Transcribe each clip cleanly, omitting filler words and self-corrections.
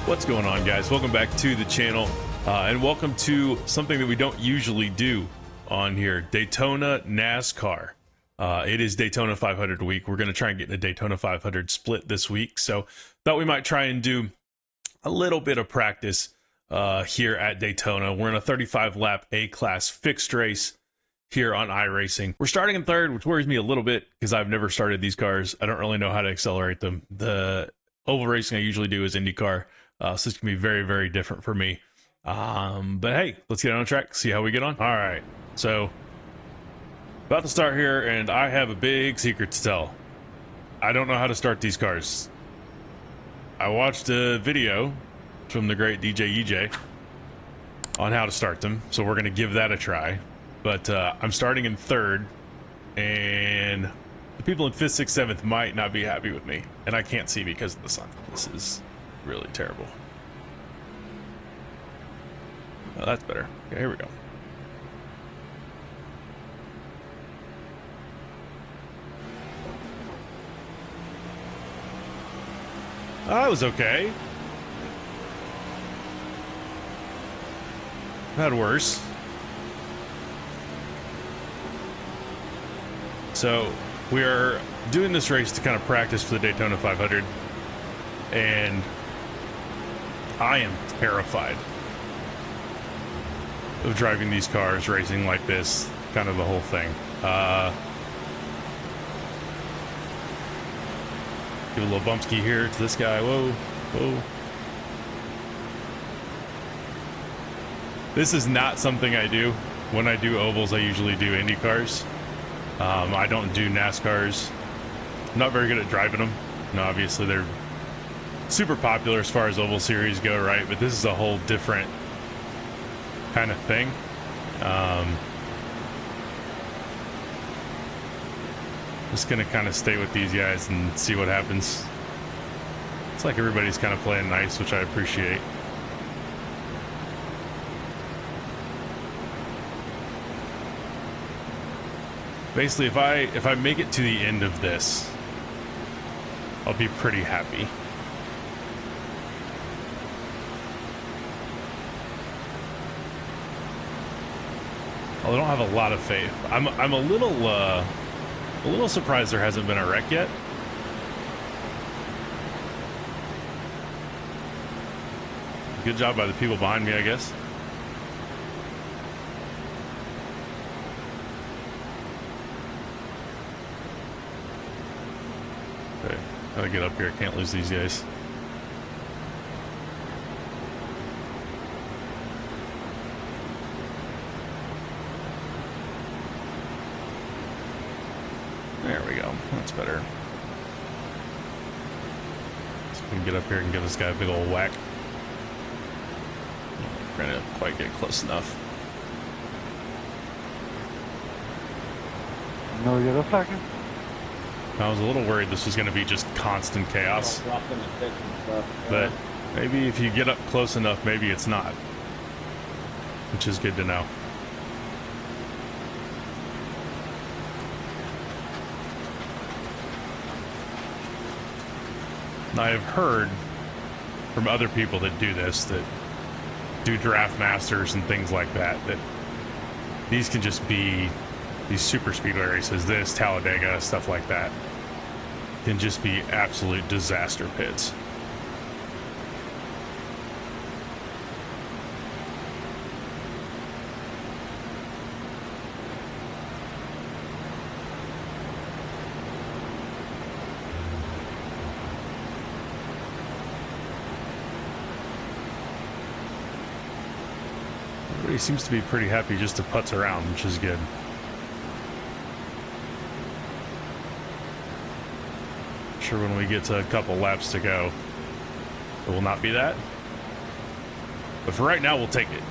What's going on, guys? Welcome back to the channel, and welcome to something that we don't usually do on here, Daytona NASCAR. It is Daytona 500 week. We're going to try and get in a Daytona 500 split this week, so thought we might try and do a little bit of practice here at Daytona. We're in a 35-lap A-class fixed race here on iRacing. We're starting in third, which worries me a little bit because I've never started these cars. I don't really know how to accelerate them. The oval racing I usually do is IndyCar. So this can be very, very different for me. But hey, let's get on track, see how we get on. All right, so about to start here, and I have a big secret to tell. I don't know how to start these cars. I watched a video from the great DJ EJ on how to start them, so we're going to give that a try. But I'm starting in third, and the people in 5th, 6th, 7th might not be happy with me, and I can't see because of the sun. This is really terrible. Oh, that's better. Okay, here we go. That was okay. Had worse. So we are doing this race to kind of practice for the Daytona 500, and I am terrified of driving these cars, racing like this, kind of the whole thing. Give a little bumpski here to this guy. Whoa, whoa. This is not something I do. When I do ovals, I usually do Indy cars. I don't do NASCARs. I'm not very good at driving them. No, obviously they're super popular as far as oval series go, right? But this is a whole different kind of thing. Just gonna kind of stay with these guys and see what happens. It's like everybody's kind of playing nice, which I appreciate. Basically, if I make it to the end of this, I'll be pretty happy. I don't have a lot of faith. I'm a little surprised there hasn't been a wreck yet. Good job by the people behind me, I guess. Okay, gotta get up here. Can't lose these guys. There we go. That's better. So we can get up here and give this guy a big old whack. We're gonna quite get close enough. No, you're a second. I was a little worried this was going to be just constant chaos. But maybe if you get up close enough, maybe it's not. Which is good to know. I have heard from other people that do this, that do draft masters and things like that, that these can just be, these super speedway races, this, Talladega, stuff like that, can just be absolute disaster pits. Everybody seems to be pretty happy just to putz around, which is good. Sure, when we get to a couple laps to go, it will not be that. But for right now, we'll take it.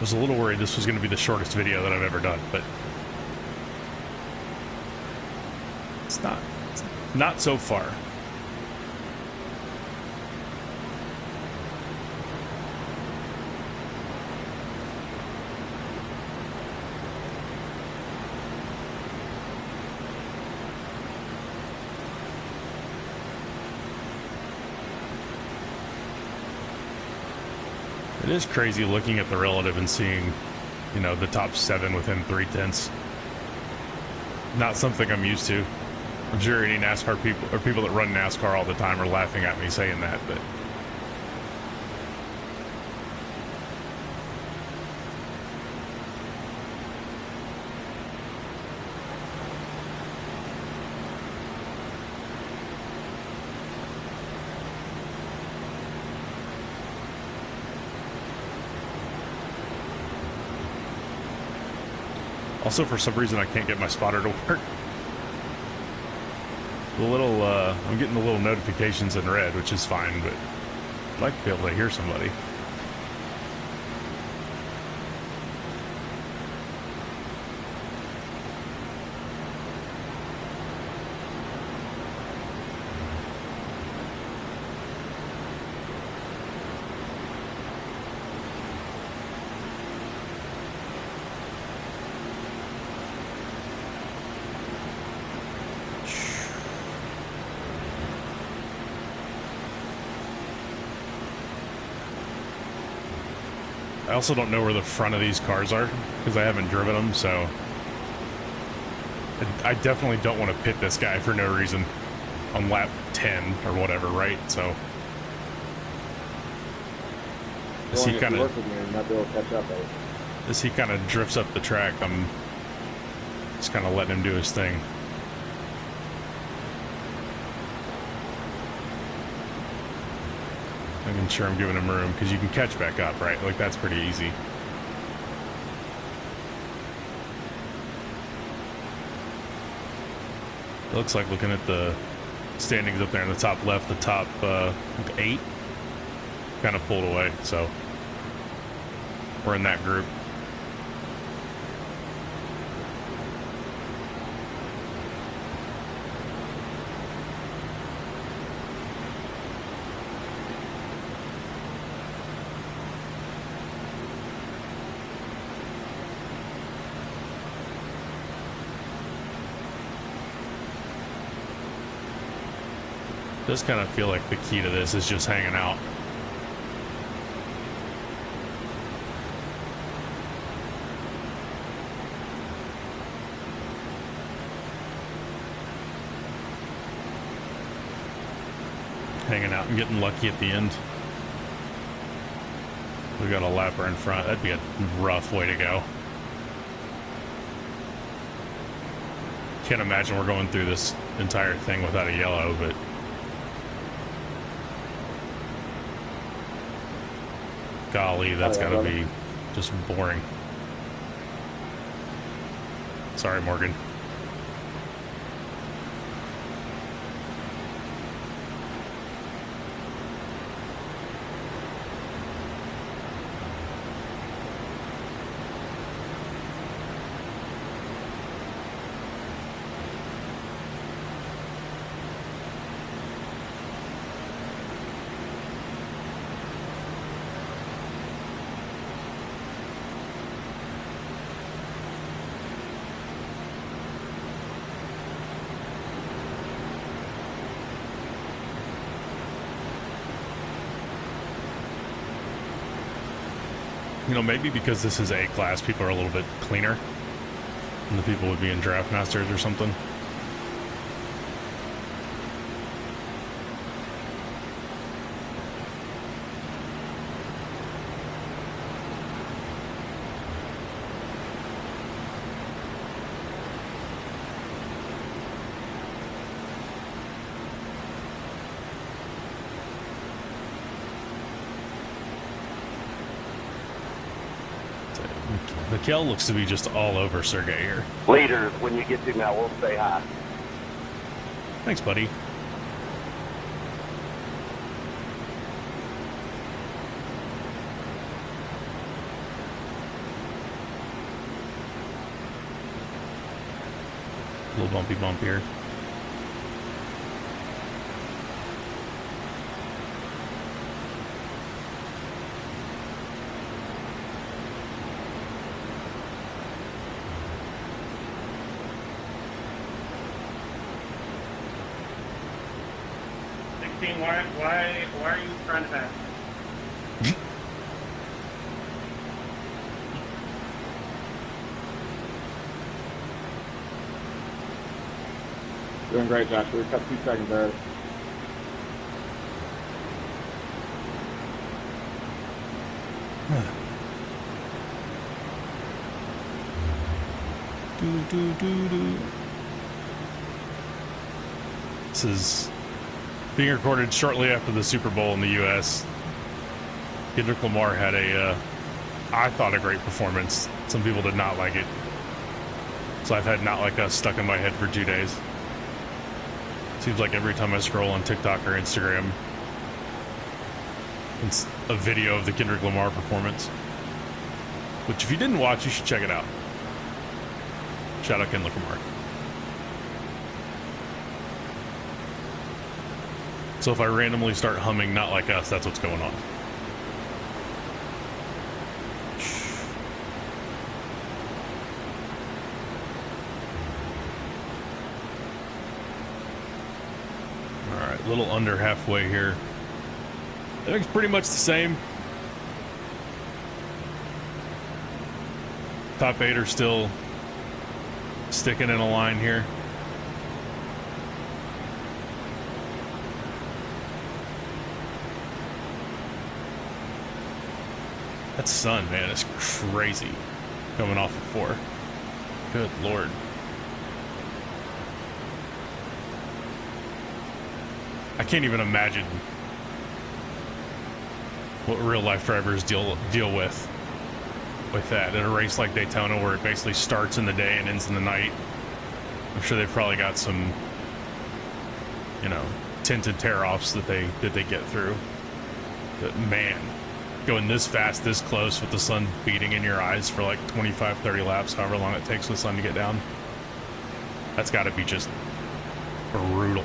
was a little worried this was going to be the shortest video that I've ever done, but it's not. It's not so far. It is crazy looking at the relative and seeing, you know, the top 7 within 3/10. Not something I'm used to. I'm sure any NASCAR people or people that run NASCAR all the time are laughing at me saying that, but also, for some reason, I can't get my spotter to work. The little, I'm getting the little notifications in red, which is fine, but I'd like to be able to hear somebody. I also don't know where the front of these cars are because I haven't driven them, so I definitely don't want to pit this guy for no reason on lap 10 or whatever, right? So as he kind of drifts up the track, I'm just kind of letting him do his thing. Making sure I'm giving him room, because you can catch back up, right? Like, that's pretty easy. It looks like, looking at the standings up there in the top left, the top 8 kind of pulled away, so we're in that group. Does kind of feel like the key to this is just hanging out. Hanging out and getting lucky at the end. We got a lapper in front. That'd be a rough way to go. Can't imagine we're going through this entire thing without a yellow, but golly, that's gotta be just boring. Sorry, Morgan. You know, maybe because this is A-class, people are a little bit cleaner than the people would be in Draft Masters or something. Mikkel looks to be just all over Sergey here. Later, when you get to now, we'll say hi. Thanks, buddy. A little bumpy bump here. Why are you trying to pass? Doing great, Josh. We've got 2 seconds there. This is being recorded shortly after the Super Bowl in the U.S. Kendrick Lamar had I thought, a great performance. Some people did not like it. So I've had "Not Like Us" stuck in my head for 2 days. Seems like every time I scroll on TikTok or Instagram, it's a video of the Kendrick Lamar performance. Which, if you didn't watch, you should check it out. Shout out Kendrick Lamar. So if I randomly start humming "Not Like Us," that's what's going on. Alright, a little under halfway here. I think it's pretty much the same. Top 8 are still sticking in a line here. That sun, man, is crazy coming off of 4. Good Lord. I can't even imagine what real life drivers deal with that at a race like Daytona, where it basically starts in the day and ends in the night. I'm sure they've probably got some, you know, tinted tear-offs that they get through. But man, going this fast, this close, with the sun beating in your eyes for like 25, 30 laps, however long it takes for the sun to get down, that's got to be just brutal.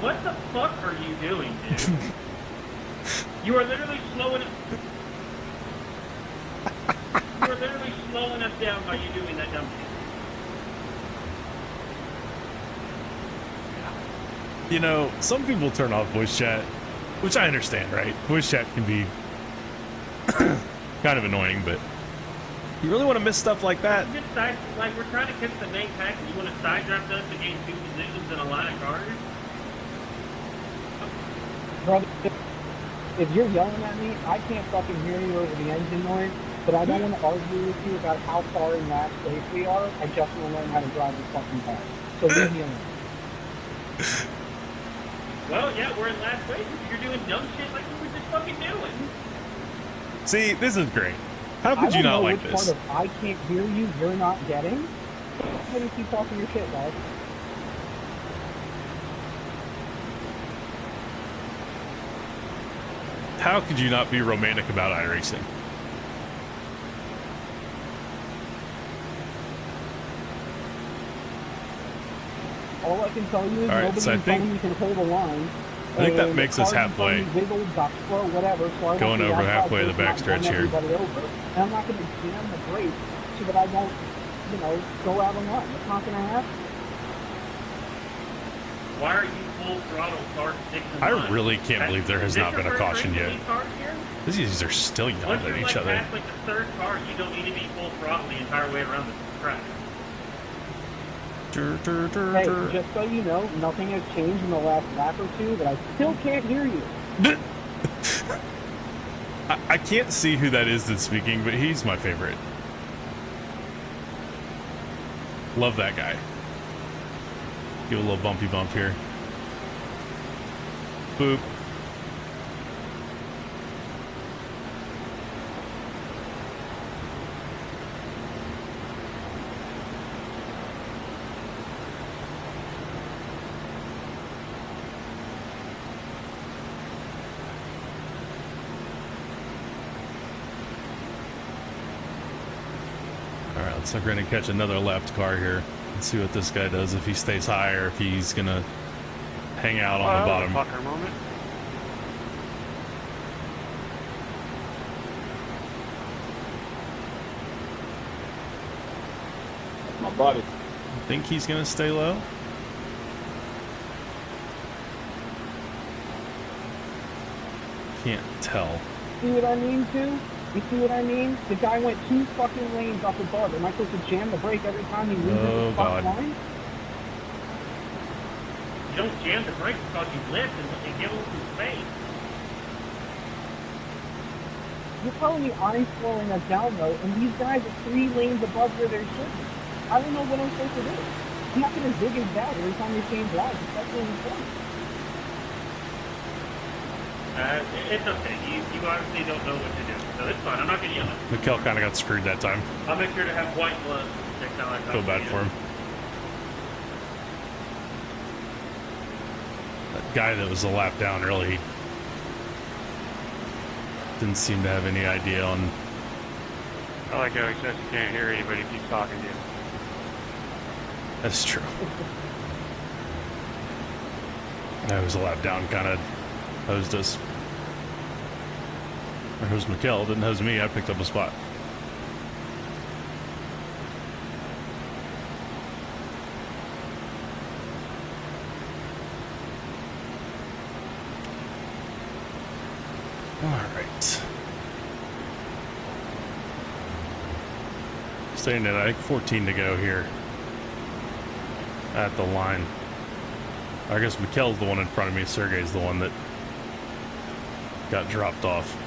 What the fuck are you doing, dude? You are literally slowing it. You are literally slowing us down by you doing that dumb shit. You know, some people turn off voice chat, which I understand, right? Voice chat can be kind of annoying, but you really want to miss stuff like that? Like, we're trying to catch the main pack, and you want to side draft us to gain 2 positions in a line of cars? Brother, if you're yelling at me, I can't fucking hear you over the engine noise, but I don't want to argue with you about how far in last place we are. I just want to learn how to drive this fucking car. So leave me alone. Well, yeah, we're in last place. You're doing dumb shit like we were just fucking doing. See, this is great. How could you not like this? Part of I can't hear you, you're not getting? Why do you keep talking your shit, guys? How could you not be romantic about iRacing? All I can tell you is right, so nobody's telling you can hold a line. I think that makes us halfway. Wiggled, got slow, whatever, so going over halfway of the backstretch here. Over. And I'm not going to jam the brakes so that I don't, you know, go out and run. It's not going to happen. Why are you full throttle start 6 and I 9? really can't believe there has not been a caution yet. These are still yelling at each other. Past, like, the third car, you don't need to be full throttle the entire way around the track. Hey, just so you know, nothing has changed in the last lap or 2, but I still can't hear you. I can't see who that is that's speaking, but he's my favorite. Love that guy. Give a little bumpy bump here. Boop. So we're going to catch another lapped car here and see what this guy does, if he stays high or if he's going to hang out on the bottom. Fucker moment. My buddy. I think he's going to stay low. Can't tell. See what I mean, too? You see what I mean? The guy went 2 fucking lanes off above. Am I supposed to jam the brake every time he leaves Oh, the spot God. line? You don't jam the brakes because you lift and give them some space. You're telling me I'm slowing us down, though, and these guys are 3 lanes above where they should be. I don't know what I'm supposed to do. I'm not going to zig and zag every time they change lines, especially in the front. It's okay. You honestly don't know what to do. So it's fine. I'm not going to yell at you. Mikkel kind of got screwed that time. I'll make sure to have white gloves next time I Feel bad for him. That guy that was a lap down really didn't seem to have any idea on. I like how he says he can't hear you, but he keeps talking to you. That's true. That was a lap down, kind of hosed us. Or hosed Mikkel, didn't hose me. I picked up a spot. All right. Staying at, I think, 14 to go here at the line. I guess Mikkel's the one in front of me. Sergey's the one that got dropped off.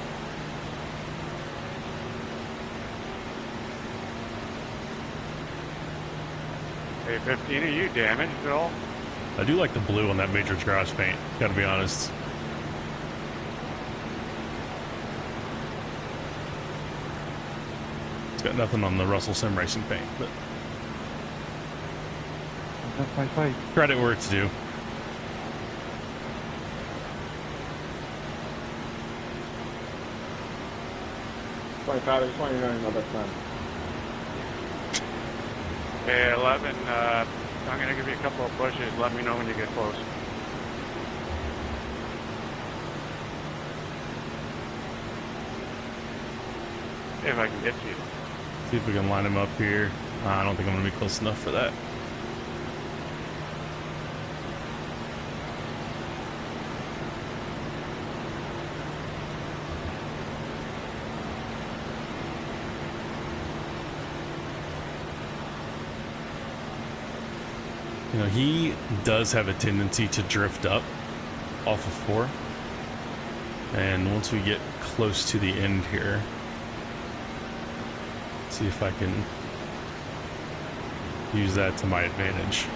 Hey, 15, are you damaged at all? I do like the blue on that Matrix Garage paint, gotta be honest. It's got nothing on the Russell Sim Racing paint, but That's my fight. credit where it's due. I just want you to know you're my best friend. Hey, 11, I'm going to give you a couple of pushes. Let me know when you get close. If I can get to you. See if we can line him up here. I don't think I'm gonna be close enough for that. You know, he does have a tendency to drift up off of 4. And once we get close to the end here, see if I can use that to my advantage.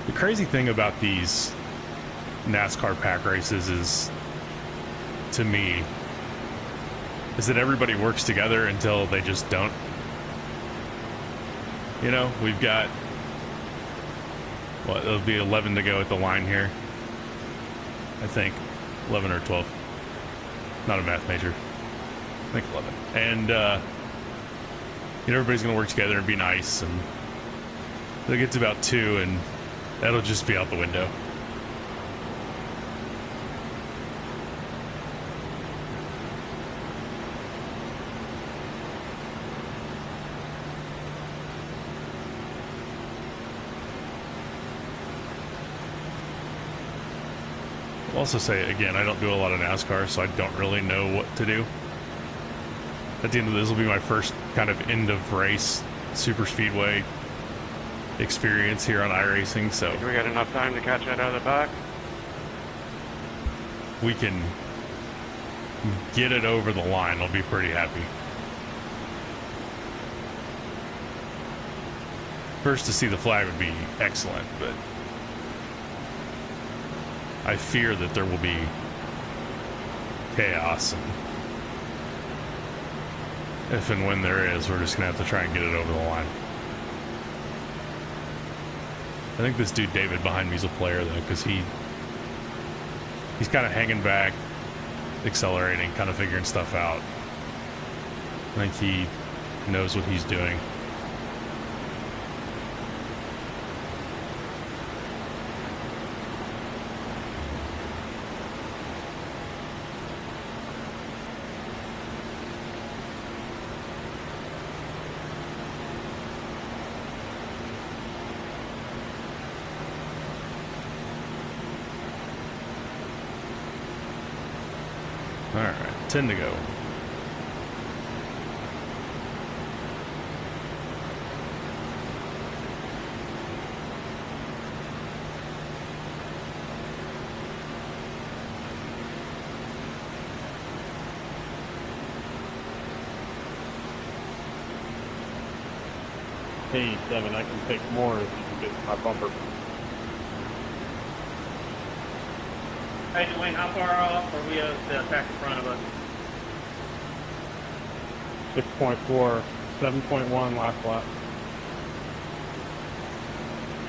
The crazy thing about these NASCAR pack races is, to me, is that everybody works together until they just don't. You know, we've got, what, it'll be 11 to go at the line here. I think. 11 or 12. Not a math major. I think 11. And, you know, everybody's going to work together and be nice. And it gets about 2, and that'll just be out the window. I'll also say, again, I don't do a lot of NASCAR, so I don't really know what to do. At the end of this will be my first kind of end of race super speedway experience here on iRacing, so Do we got enough time to catch that out of the back? we can get it over the line. I'll be pretty happy. First to see the flag would be excellent, but I fear that there will be chaos, and if and when there is, we're just gonna have to try and get it over the line. I think this dude David behind me is a player though, because he's kind of hanging back, accelerating, kind of figuring stuff out. I think he knows what he's doing. All right, 10 to go. Hey, 7, I can take more if you can get my bumper. Hey, Dwayne, how far off are we of the pack in front of us? 6.4, 7.1 last lap.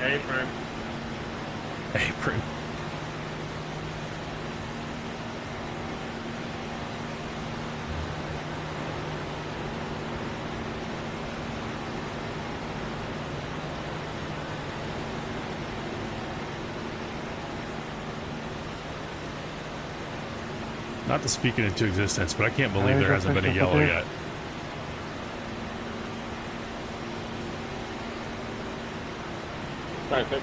Apron. Apron. Not to speak it into existence, but I can't believe there hasn't been a yellow yet. Sorry, 6.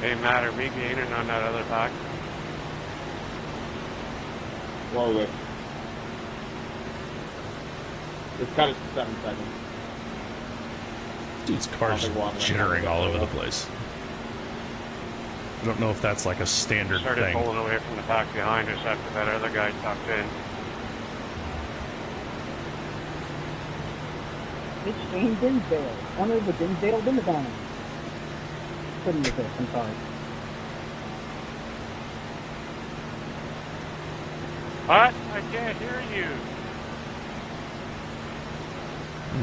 Hey, Matt, are we gaining on that other pack? Slowly. It's cut it to 7 seconds. Dude's car's jittering all over the place. I don't know if that's like a standard Started thing. pulling away from the pack behind us after that other guy tucked in. It's Shane Dinsdale, owner of the Dinsdale Dimmadome. Couldn't make it, I'm sorry. What? I can't hear you.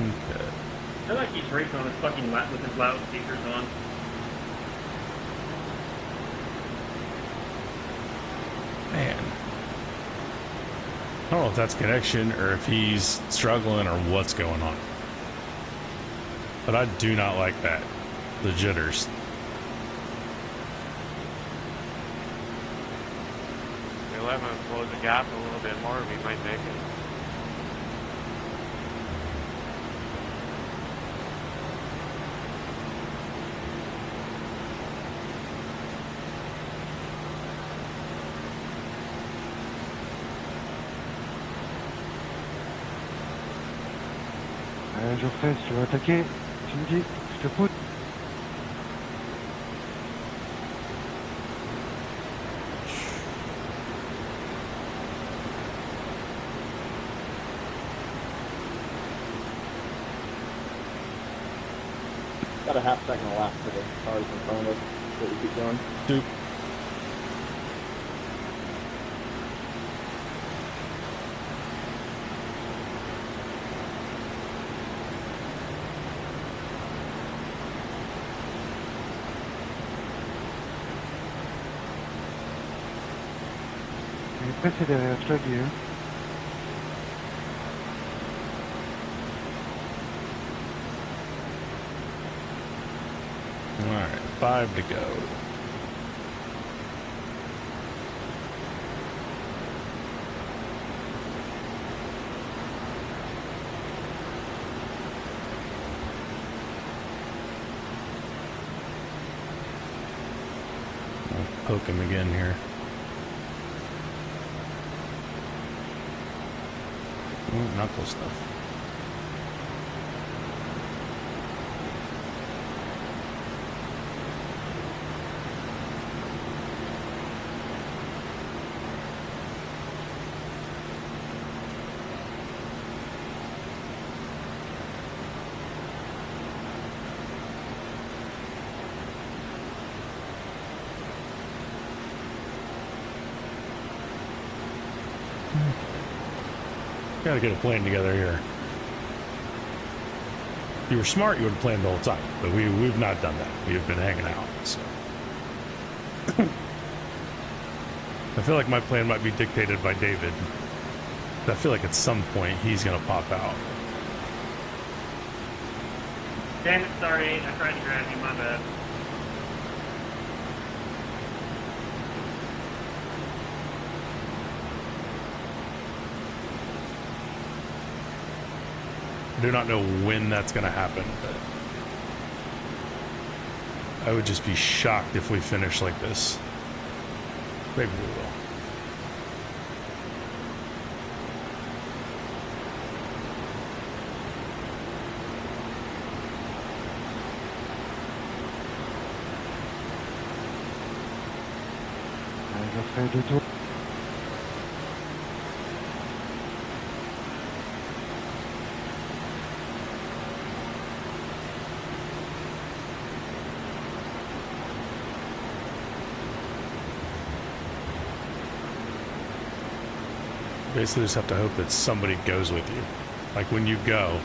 Okay. I feel like he's racing on his fucking lap with his loudspeakers on. Man. I don't know if that's connection or if he's struggling or what's going on. But I do not like that. The jitters. The 11 close the gap a little bit more, we might make it. Geoffrey, si tu veux attaquer, tu me dis, je te pousse. Got a half second left for the cars in front of us. What we keep going. Dude. Il est passé derrière, je l'ai vu. Hein. All right, 5 to go. I'll poke him again here. Ooh, knuckle stuff. Gotta get a plan together here. If you were smart, you would have planned the whole time, but we've not done that. We've been hanging out, so. I feel like my plan might be dictated by David. I feel like at some point he's gonna pop out. Damn it, sorry. I tried to grab you, my bad. I do not know when that's gonna happen, but I would just be shocked if we finish like this. Maybe we will. Basically just have to hope that somebody goes with you. Like when you go,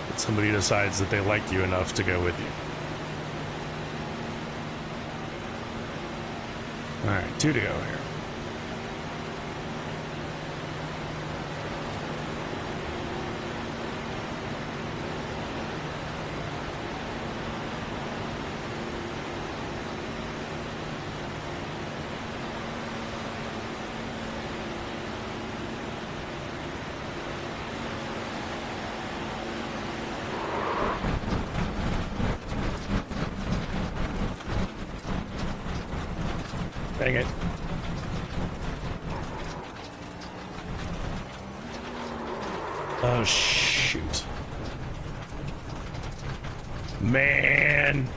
that somebody decides that they like you enough to go with you. Alright, 2 to go here. Dang it. Oh, shoot. Man.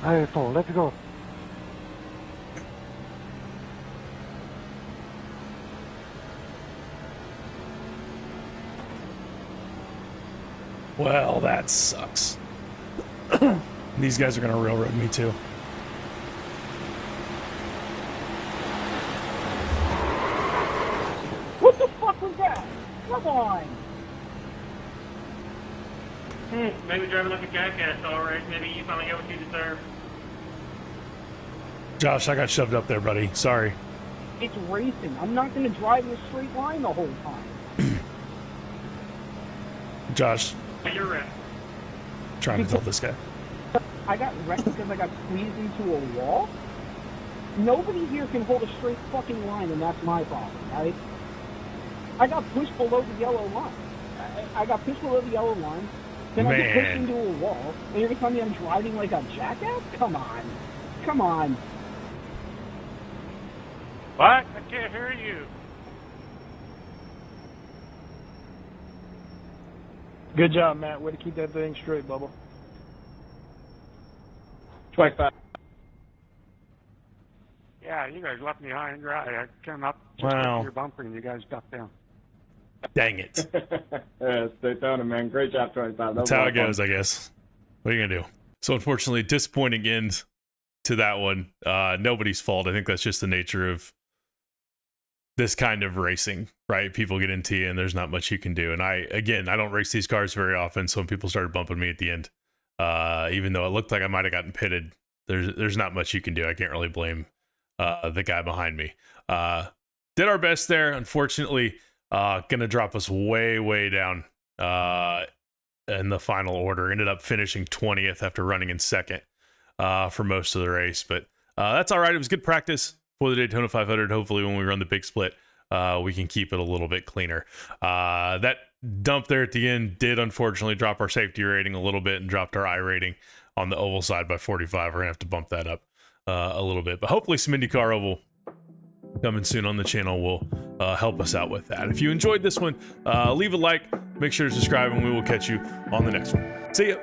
Alright, 4, let's go. Well, that sucks. These guys are gonna railroad me too. What the fuck was that? Come on. Maybe driving like a jackass, alright. Maybe you finally get what you deserve. Josh, I got shoved up there, buddy. Sorry. It's racing. I'm not going to drive in a straight line the whole time. Josh, You're right. trying to tell this guy. I got wrecked because I got squeezed into a wall. Nobody here can hold a straight fucking line, and that's my problem, right? I got pushed below the yellow line. I got pushed below the yellow line, then I get pushed into a wall, and you're going to tell me I'm driving like a jackass? Come on. Come on. What? I can't hear you. Good job, Matt. Way to keep that thing straight, Bubba. 25. Yeah, you guys left me high and dry. I came up Wow. your bumper and you guys got down. Dang it. Yeah, it's Daytona, man. Great job, 25. That's how it goes, I guess. What are you gonna do? So unfortunately, disappointing end to that one. Nobody's fault. I think that's just the nature of this kind of racing, right? People get into you and there's not much you can do. And I don't race these cars very often, so when people started bumping me at the end, even though it looked like I might have gotten pitted, there's not much you can do. I can't really blame the guy behind me. Did our best there. Unfortunately, gonna drop us way down in the final order. Ended up finishing 20th after running in second for most of the race, but that's all right. It was good practice for the Daytona 500. Hopefully when we run the big split, we can keep it a little bit cleaner. That dump there at the end did unfortunately drop our safety rating a little bit and dropped our I rating on the oval side by 45. We're gonna have to bump that up a little bit, but hopefully some IndyCar Oval coming soon on the channel will help us out with that. If you enjoyed this one, leave a like, make sure to subscribe, and we will catch you on the next one. See ya.